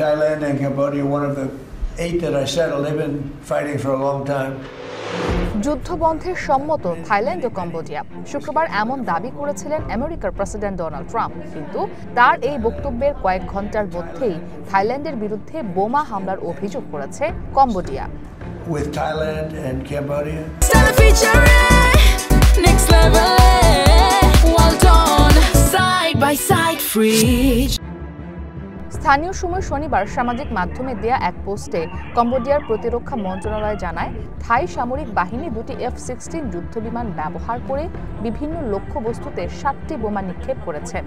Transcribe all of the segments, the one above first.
Thailand and Cambodia, one of the 8 that I settled, they've been fighting for a long time. যুদ্ধবন্ধের সম্মত Thailand ও Cambodia শুক্রবার এমন দাবি করেছিলেন আমেরিকার প্রেসিডেন্ট ডোনাল্ড ট্রাম্প, কিন্তু তার এই বক্তব্যের কয়েক ঘন্টার মধ্যেই থাইল্যান্ডের বিরুদ্ধে বোমা হামলার অভিযোগ করেছে Cambodia. With Thailand and Cambodia. Next level, well done, side by side, free. স্থানীয় সময় শনিবার সামাজিক মাধ্যমে দেয়া এক পোস্টে কম্বোডিয়ার প্রতিরক্ষা মন্ত্রণালয় জানায়, থাই সামরিক বাহিনী দুটি F-16 যুদ্ধবিমান ব্যবহার করে বিভিন্ন লক্ষ্যবস্তুতে 7টি বোমা নিক্ষেপ করেছে।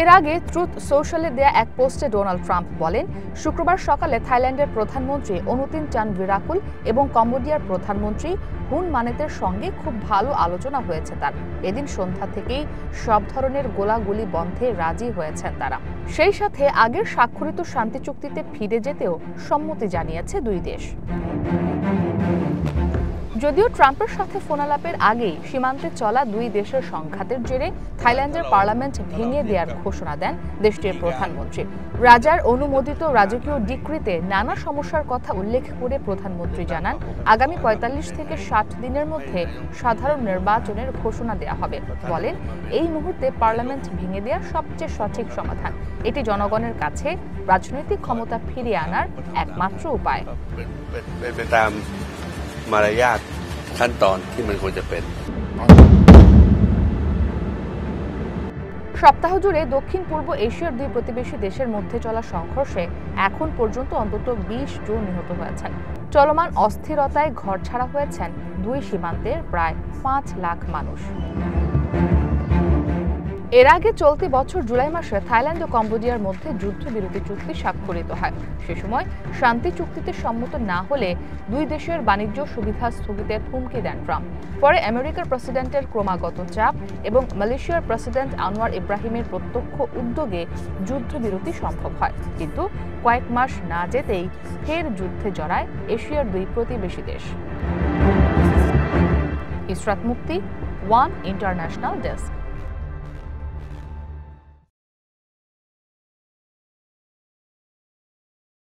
এর আগে ট্রুথ সোশ্যালে দেয়া এক পোস্টে ডোনাল্ড ট্রাম্প বলেন, শুক্রবার সকালে থাইল্যান্ডের প্রধানমন্ত্রী অনুতিন চান বিরাকুল এবং কম্বোডিয়ার প্রধানমন্ত্রী হুন মানেতের সঙ্গে খুব ভালো আলোচনা হয়েছে তার। এদিন সন্ধ্যা থেকেই সব ধরনের গোলাগুলি বন্ধে রাজি হয়েছেন তারা। সেই সাথে আগের স্বাক্ষরিত শান্তি চুক্তিতে ফিরে যেতেও সম্মতি জানিয়েছে দুই দেশ। যদিও ট্রাম্পের সাথে ফোনালাপের আগেই সীমান্তে চলা দুই দেশের সংঘাতের জেরে থাইল্যান্ডের পার্লামেন্ট ভেঙে দেওয়ার ঘোষণা দেন দেশটির প্রধানমন্ত্রী। রাজার অনুমোদিত রাজকীয় ডিক্রিতে নানা সমস্যার কথা উল্লেখ করে প্রধানমন্ত্রী জানান, আগামী 45 থেকে 60 দিনের মধ্যে সাধারণ নির্বাচনের ঘোষণা দেওয়া হবে। বলেন, এই মুহূর্তে পার্লামেন্ট ভেঙে দেওয়া সবচেয়ে সঠিক সমাধান। এটি জনগণের কাছে রাজনৈতিক ক্ষমতা ফিরিয়ে আনার একমাত্র উপায়। মারায়াতขั้นตอนที่มันควรจะเป็นসপ্তাহ জুড়ে দক্ষিণ পূর্ব এশিয়ার দুই প্রতিবেশী দেশের মধ্যে চলা সংঘর্ষে এখন পর্যন্ত অন্তত 20 জন নিহত হয়েছেন। চলমান অস্থিরতায় ঘরছাড়া হয়েছেন দুই সীমান্তের প্রায় 5 লাখ মানুষ। এর আগে চলতি বছর জুলাই মাসে থাইল্যান্ড ও কম্বোডিয়ার মধ্যে যুদ্ধবিরতি চুক্তি স্বাক্ষরিত হয়। সে সময় শান্তি চুক্তিতে সম্মত না হলে দুই দেশের বাণিজ্য সুবিধা স্থগিতের হুমকি দেন ট্রাম্প। পরে আমেরিকার প্রেসিডেন্টের ক্রমাগত চাপ এবং মালয়েশিয়ার প্রেসিডেন্ট আনোয়ার ইব্রাহিমের প্রত্যক্ষ উদ্যোগে যুদ্ধবিরতি সম্ভব হয়, কিন্তু কয়েক মাস না যেতেই ফের যুদ্ধে জড়ায় এশিয়ার দুই প্রতিবেশী দেশ। ইসরাত মুক্তি, ওয়ান ইন্টারন্যাশনাল ডেস্ক।